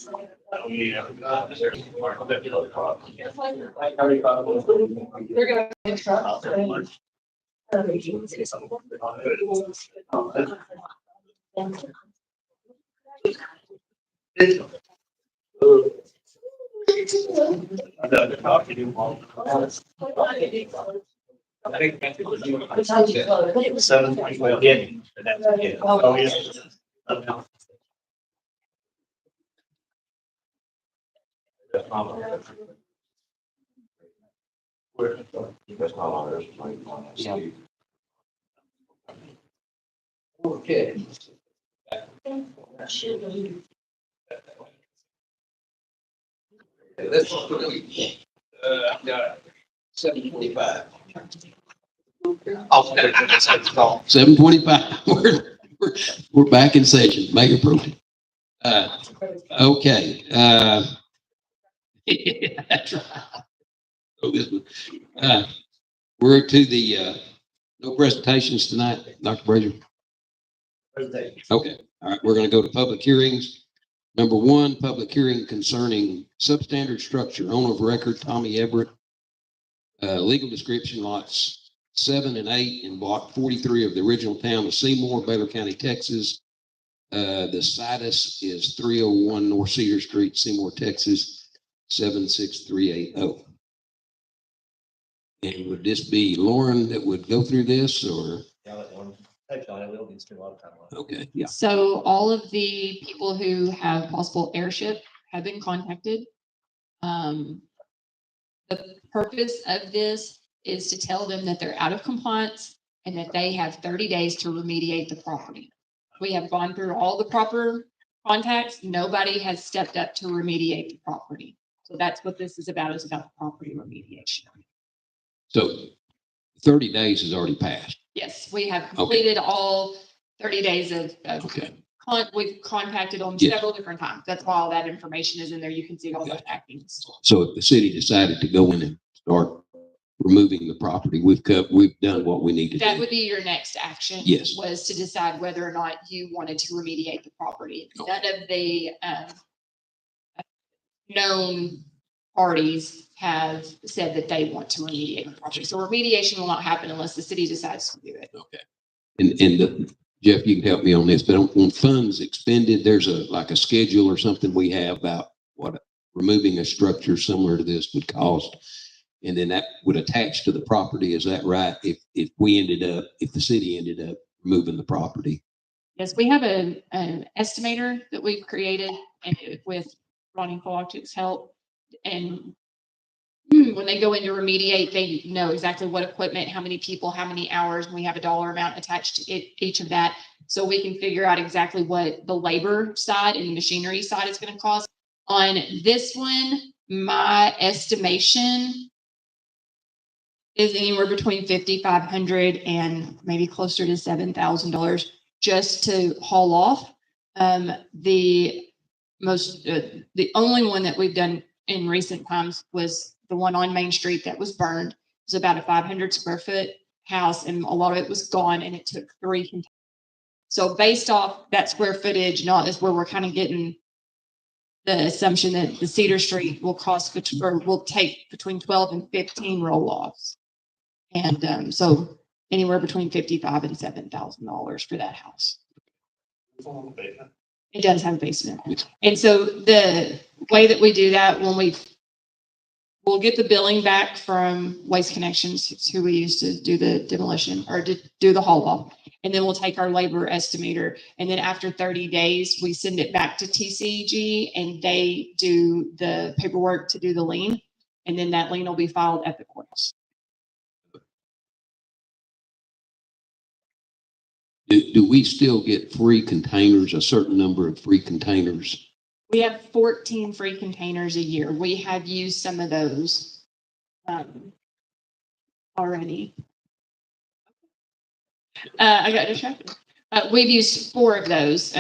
I think that's what you want. 7:20. Yeah. Oh, yeah. Okay. Let's I've got 7:25. Oh, 7:25. We're back in session. Mayor Pro Tem. Okay. That's right. Oh, this one. We're to the no presentations tonight, Dr. Brazier. Okay. All right. We're going to go to public hearings. Number one, public hearing concerning substandard structure, owner of record Tommy Everett. Legal description lots 7 and 8 in block 43 of the original town of Seymour, Baylor County, Texas. The situs is 301 North Cedar Street, Seymour, Texas, 76380. And would this be Lauren that would go through this, or? Yeah, let Lauren touch on it. We don't need to spend a lot of time on it. Okay, yeah. So all of the people who have possible airship have been contacted. The purpose of this is to tell them that they're out of compliance and that they have 30 days to remediate the property. We have gone through all the proper contacts. Nobody has stepped up to remediate the property. So that's what this is about the property remediation. So 30 days has already passed. Yes, we have completed all 30 days of Okay. We've contacted them Yes. several different times. That's why all that information is in there. You can see all the actions. So if the city decided to go in and start removing the property, we've done what we need to do. That would be your next action. Yes. Was to decide whether or not you wanted to remediate the property. Okay. None of the known parties have said that they want to remediate the property. So remediation will not happen unless the city decides to do it. Okay. And Jeff, you can help me on this, but on funds expended, there's like a schedule or something we have about what removing a structure similar to this would cost. And then that would attach to the property. Is that right? If the city ended up removing the property. Yes, we have an estimator that we've created and with Ronnie Kowalczyk's help. And when they go in to remediate, they know exactly what equipment, how many people, how many hours, and we have a dollar amount attached to each of that. So we can figure out exactly what the labor side and the machinery side is going to cost. On this one, my estimation is anywhere between $5,500 and maybe closer to $7,000 just to haul off. The only one that we've done in recent times was the one on Main Street that was burned. It was about a 500 square foot house, and a lot of it was gone, and it took 3 containers. So based off that square footage, not is where we're kind of getting the assumption that the Cedar Street will will take between 12 and 15 roll-offs. And so anywhere between $55,000 and $7,000 for that house. It does have a basement. And so the way that we do that, when we'll get the billing back from Waste Connections, who we used to do the demolition or to do the haul off. And then we'll take our labor estimator. And then after 30 days, we send it back to TCEG and they do the paperwork to do the lien. And then that lien will be filed at the courthouse. Do we still get free containers, a certain number of free containers? We have 14 free containers a year. We have used some of those already. I got distracted. We've used 4 of those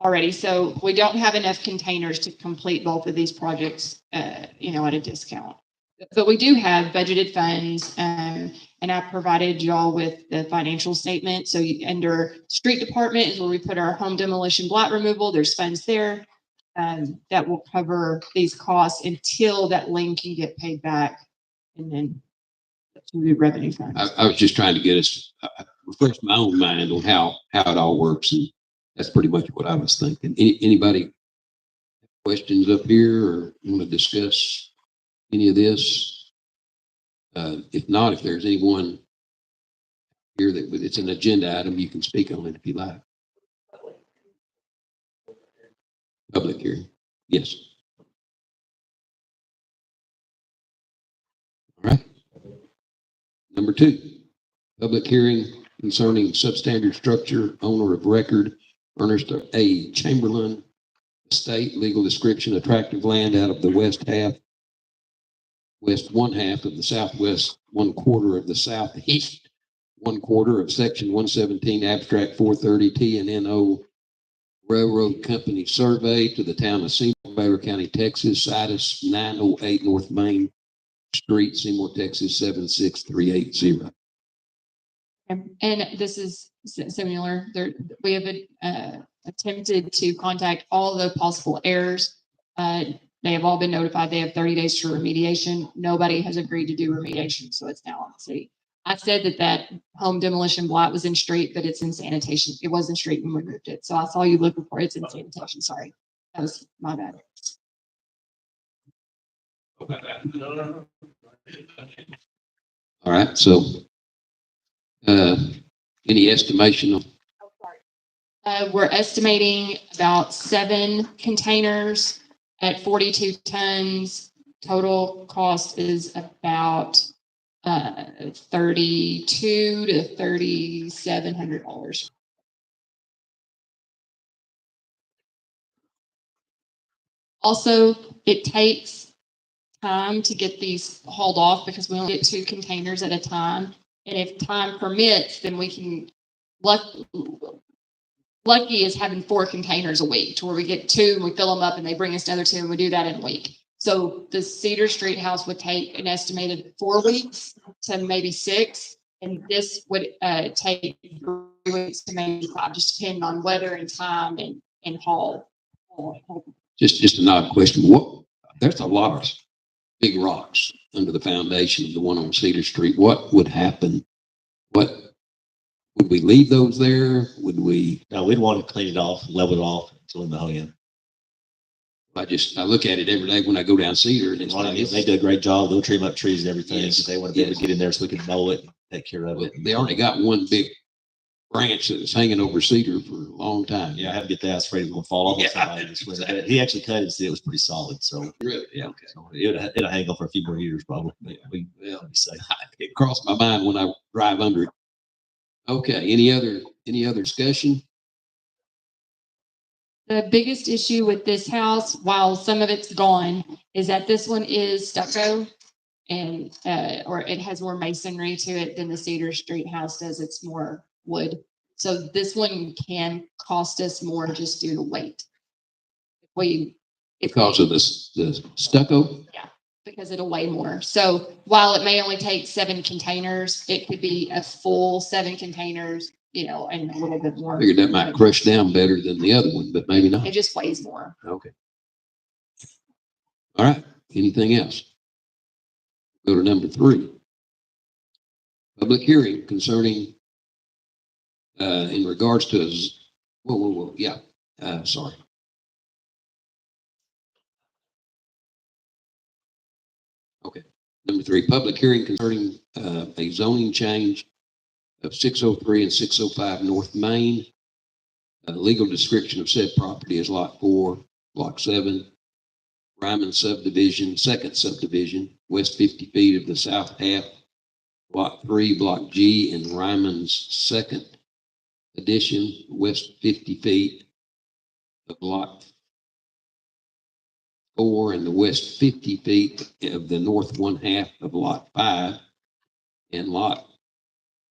already. So we don't have enough containers to complete both of these projects, at a discount. But we do have budgeted funds, and I provided y'all with the financial statement. So under street department is where we put our home demolition block removal. There's funds there. that will cover these costs until that lien can get paid back, and then to the revenue fund. I was just trying to get us, refresh my own mind on how it all works, and that's pretty much what I was thinking. Anybody questions up here or want to discuss any of this? If not, if there's anyone here that it's an agenda item, you can speak on it if you like. Public hearing, yes. All right. Number 2, public hearing concerning substandard structure, owner of record, Ernest A. Chamberlain, estate, legal description, attractive land out of the west one half of the southwest 1/4 of the southeast 1/4 of section 117, abstract 430 TNNO Railroad Company survey to the town of Seymour, Baylor County, Texas, situs 908 North Main Street, Seymour, Texas 76380. And this is similar. We have attempted to contact all the possible heirs. They have all been notified. They have 30 days for remediation. Nobody has agreed to do remediation, so it's now on the city. I said that home demolition block was in street, but it's in sanitation. It was in street when we moved it. So I saw you looking for it. It's in sanitation. Sorry. That was my bad. All right, so any estimation of We're estimating about 7 containers at 42 tons. Total cost is about $3,200 to $3,700. Also, it takes time to get these hauled off because we only get 2 containers at a time. And if time permits, then we can lucky is having 4 containers a week to where we get 2 and we fill them up and they bring us another 2 and we do that in a week. So the Cedar Street house would take an estimated 4 weeks to maybe 6. And this would take 3 weeks to maybe 5, just depending on weather and time and haul. just an odd question. There's a lot of big rocks under the foundation of the one on Cedar Street. What would happen? Would we leave those there? Would we? No, we'd want to clean it off, level it off until we mow in. I look at it every day when I go down Cedar, and it's like, They do a great job. They'll trim up trees and everything. Yes. But they want to be able to get in there so we can mow it and take care of it. they already got one big branch that's hanging over Cedar for a long time. Yeah, I have to get that. I was afraid it was going to fall off on somebody this winter. But he actually cut it and said it was pretty solid. So Really? Yeah. Okay. so it'll hang on for a few more years probably. Yeah. We be safe. It crossed my mind when I drive under it. Okay. Any other discussion? The biggest issue with this house, while some of it's gone, is that this one is stucco and or it has more masonry to it than the Cedar Street house does. It's more wood. So this one can cost us more just due to weight. Because of the stucco? Because it'll weigh more. So while it may only take 7 containers, it could be a full 7 containers, and a little bit more. I figured that might crush down better than the other one, but maybe not. It just weighs more. Okay. All right. Anything else? Go to number 3. Public hearing concerning, in regards to, whoa. Yeah. Sorry. Okay. Number 3, public hearing concerning a zoning change of 603 and 605 North Main. Legal description of said property is Lot 4, Block 7, Ryman subdivision, second subdivision, west 50 feet of the south half, Lot 3, Block G, and Ryman's second addition, west 50 feet of Block 4 and the west 50 feet of the north one half of Lot 5, and Lot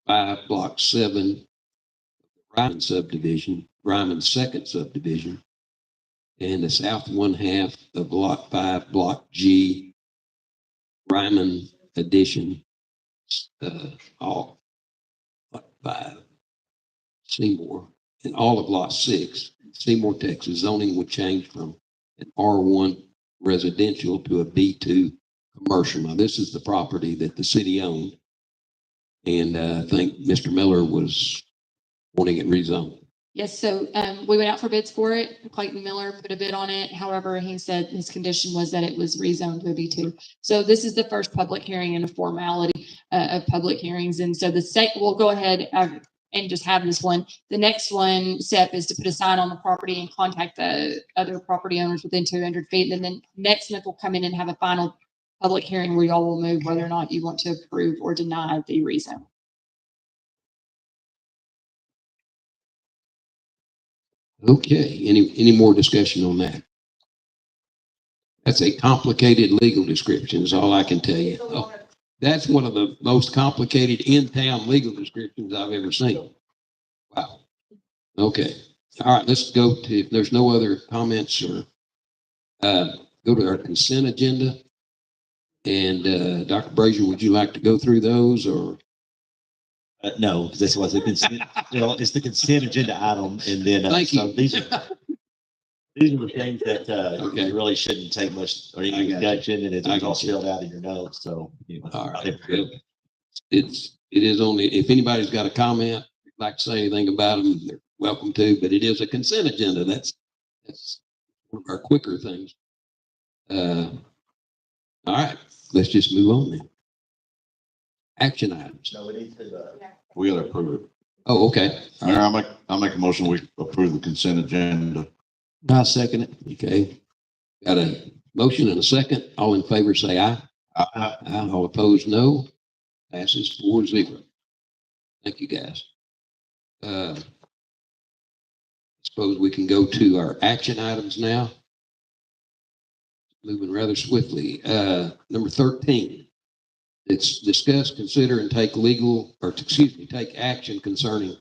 5, Block 7, Ryman subdivision, Ryman's second subdivision, and the south one half of Lot 5, Block G, Ryman addition, all Lot 5, Seymour, and all of Lot 6, Seymour, Texas. Zoning would change from an R1 residential to a B2 commercial. Now, this is the property that the city owned. And I think Mr. Miller was wanting it rezoned. Yes, so we went out for bids for it. Clayton Miller put a bid on it. However, he said his condition was that it was rezoned to a B2. So this is the first public hearing and a formality of public hearings. And so we'll go ahead and just have this one. The next one step is to put a sign on the property and contact the other property owners within 200 feet. And then next month we'll come in and have a final public hearing where y'all will move whether or not you want to approve or deny the rezone. Okay, any more discussion on that? That's a complicated legal description is all I can tell you. Oh, that's one of the most complicated in-town legal descriptions I've ever seen. Wow. Okay. All right, let's go to, if there's no other comments or go to our consent agenda. And Dr. Brazier, would you like to go through those or? No, because this was a consent, it's the consent agenda item, and then Thank you. so these are the things that Okay. you really shouldn't take much or I any got discussion, and it's I all got you. spelled out in your notes. So All right. It is only, if anybody's got a comment, like to say anything about them, they're welcome to, but it is a consent agenda. That's one of our quicker things. All right, let's just move on then. Action items. No, we need to. We gotta approve it. Oh, okay. All Mayor, right. I'll make a motion, we approve the consent agenda. I'll second it. Okay. Got a motion and a second. All in favor, say aye. Aye. Aye. All opposed, no. Passes 4-0. Thank you, guys. Suppose we can go to our action items now. Moving rather swiftly. Number 13. It's discuss, consider, and take take action concerning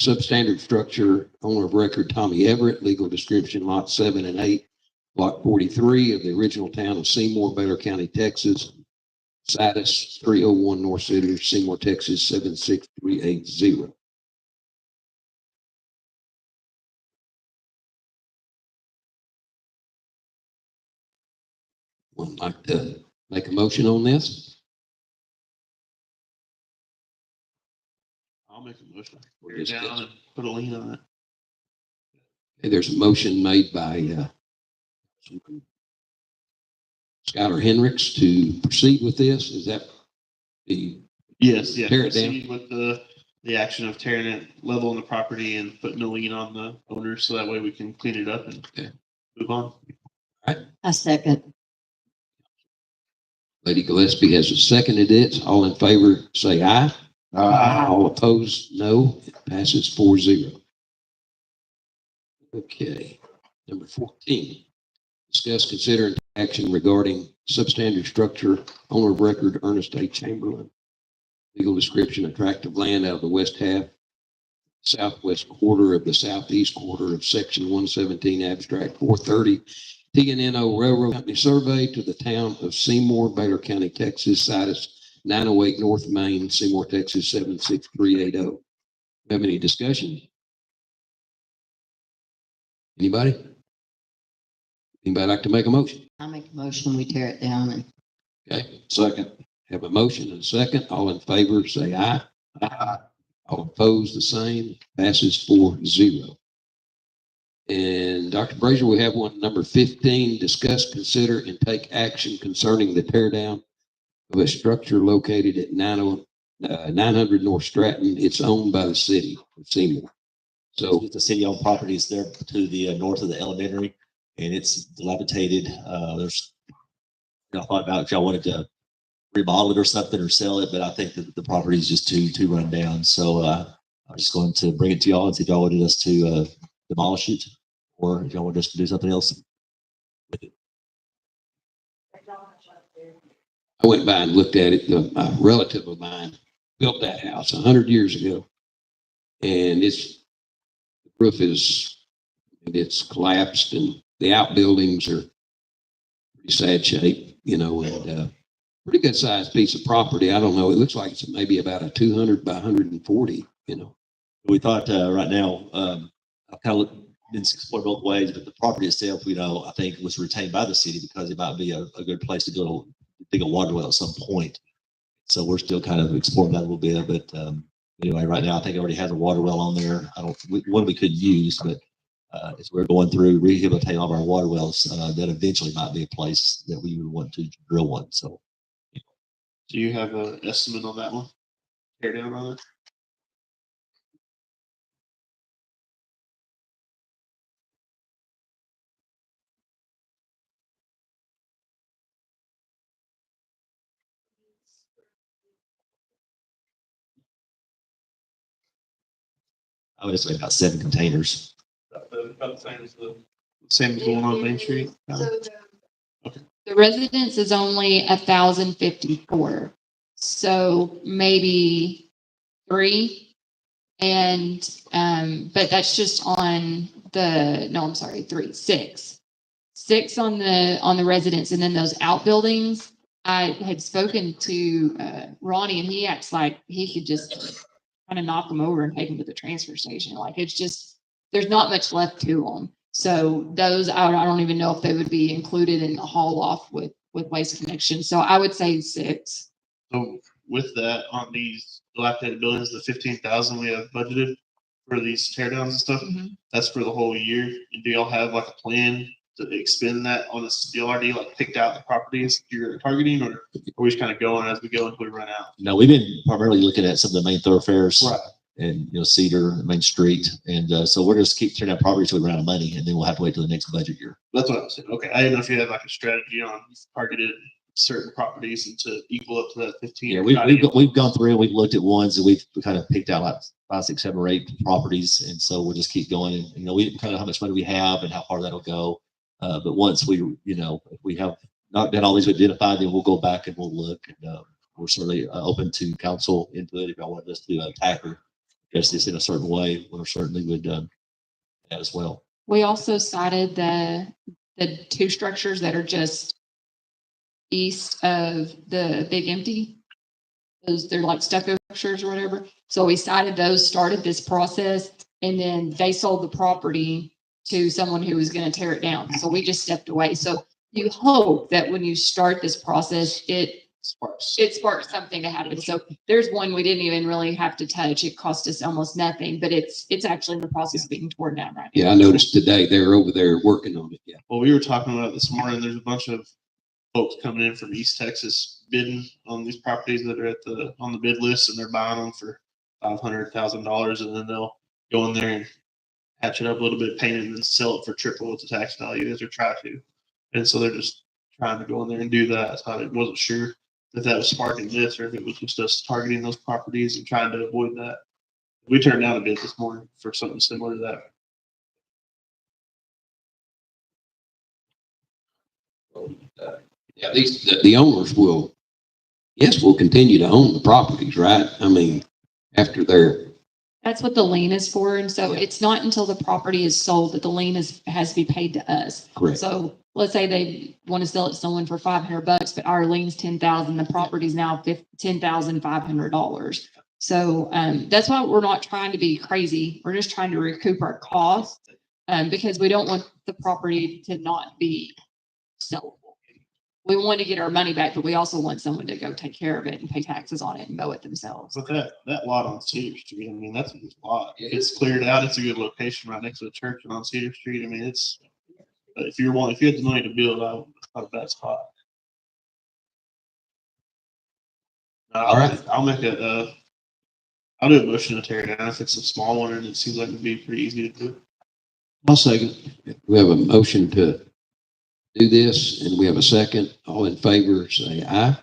substandard structure, owner of record Tommy Everett, legal description lot 7 and 8, block 43 of the original town of Seymour, Baylor County, Texas. Status 301 North City, Seymour, Texas 76380. Would like to make a motion on this? I'll make a motion. We'll Tear it discuss. down and put a lien on it. Okay, there's a motion made by Skylar Hendricks to proceed with this. Is that the, Yes, yeah. Tear it down. Proceed with the action of tearing it level on the property and putting a lien on the owner, so that way we can clean it up and Okay. move on. I second. Lady Gillespie has seconded it. All in favor, say aye. All opposed, no. It passes 4-0. Okay. Number 14. Discuss, consider, and take action regarding substandard structure, owner of record Ernest A. Chamberlain. Legal description, a tract of land out of the west half, southwest quarter of the southeast quarter of section 117, abstract 430, TNNO Railroad Company survey to the town of Seymour, Baylor County, Texas, situs 908 North Main, Seymour, Texas 76380. Have any discussion? Anybody? Anybody like to make a motion? I make a motion, we tear it down and Okay, Second. have a motion and a second. All in favor, say aye. All opposed, the same. Passes 4-0. And Dr. Brazier, we have one, number 15, discuss, consider, and take action concerning the tear down of a structure located at 900 North Stratton. It's owned by the city of Seymour. So, It's a city-owned property. It's there to the north of the elementary, and it's dilapidated. There's, I thought about if y'all wanted to remodel it or something or sell it, but I think that the property is just too run down. So I'm just going to bring it to y'all and see if y'all wanted us to demolish it, or if y'all want us to do something else with it. I went by and looked at it. A relative of mine built that house 100 years ago, and the roof it's collapsed, and the outbuildings are pretty sad shape, and pretty good sized piece of property. I don't know. It looks like it's maybe about a 200 by 140. We thought right now, I've kind of been explored both ways, but the property itself, I think was retained by the city because it might be a good place to go to dig a water well at some point. So we're still kind of exploring that a little bit, but anyway, right now I think it already has a water well on there. One we could use, but as we're going through rehabilitating all of our water wells, that eventually might be a place that we would want to drill one. So Do you have an estimate on that one? Tear down on it? I would say about 7 containers. Same as the one on Main Street? The residence is only 1,054, so maybe 3. And, but that's just on no, I'm sorry, 3, 6. 6 on the residence, and then those outbuildings. I had spoken to Ronnie, and he acts like he could just kind of knock them over and take them to the transfer station. Like, it's just, there's not much left to them. So those, I don't even know if they would be included in the haul off with Waste Connection. So I would say 6. So with that, on these dilapidated buildings, the 15,000 we have budgeted for these tear downs and stuff, that's for the whole year. And do y'all have like a plan to expend that on this? Do you already like picked out the properties you're targeting, or are we just kind of going as we go until we run out? No, we've been primarily looking at some of the main thoroughfares. Right. And Cedar, Main Street, and so we're just keep turning out property till we run out of money, and then we'll have to wait till the next budget year. That's what I'm saying. Okay, I didn't know if you had like a strategy on targeted certain properties and to equal up to that 15. Yeah, we've gone through and we've looked at ones and we've kind of picked out like 5, 6, 7, or 8 properties, and so we'll just keep going. And we kind of how much money we have and how far that'll go. But once we, if we have not got all these identified, then we'll go back and we'll look. And we're certainly open to council input if y'all want us to tackle address this in a certain way. We certainly would that as well. We also cited the 2 structures that are just east of the Big Empty. They're like stucco structures or whatever. So we cited those, started this process, and then they sold the property to someone who was going to tear it down. So we just stepped away. So you hope that when you start this process, it sparks something to happen. So there's one we didn't even really have to touch. It cost us almost nothing, but it's actually in the process of being torn down right now. Yeah, I noticed today they're over there working on it. Yeah. Well, we were talking about it this morning. There's a bunch of folks coming in from East Texas bidding on these properties that are on the bid list, and they're buying them for $500,000, and then they'll go in there and hatch it up a little bit, paint it, and then sell it for triple what the tax value is, or try to. And so they're just trying to go in there and do that. So I wasn't sure if that was sparking this or if it was just us targeting those properties and trying to avoid that. We turned down a bid this morning for something similar to that. Yeah, the owners will continue to own the properties, right? I mean, after That's what the lien is for. And so Yeah. it's not until the property is sold that the lien has to be paid to us. correct. So let's say they want to sell it to someone for $500, but our lien's 10,000, the property's now $10,500. So that's why we're not trying to be crazy. We're just trying to recoup our costs because we don't want the property to not be sellable. We want to get our money back, but we also want someone to go take care of it and pay taxes on it and mow it themselves. But that lot on Cedar Street, I mean, that's a good lot. If it's cleared out, it's a good location right next to the church and on Cedar Street. I mean, but if you had the money to build, I would have that spot. All right. I'll do a motion to tear it down if it's a small one, and it seems like it'd be pretty easy to do. I'll second. We have a motion to do this, and we have a second. All in favor, say aye.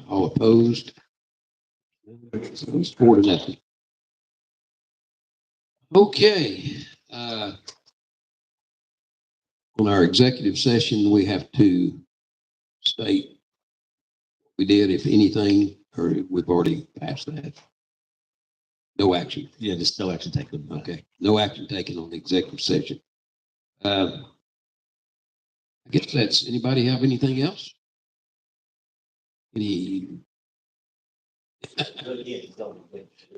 All opposed? It's 4-0. Okay. On our executive session, we have to state what we did, if anything, or we've already passed that. No action. Yeah, just no action taken. Okay. No action taken on the executive session. I guess that's, anybody have anything else?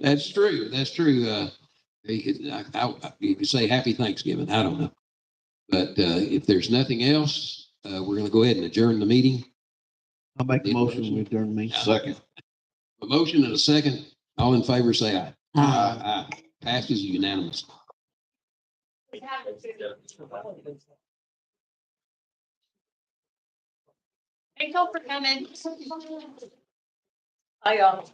That's true. That's true. You could say happy Thanksgiving. I don't know. But if there's nothing else, we're going to go ahead and adjourn the meeting. I'll make a motion with during me. Second. A motion and a second. All in favor, say aye. Aye. Aye. Passes unanimous. Thank you for coming. Hi, y'all.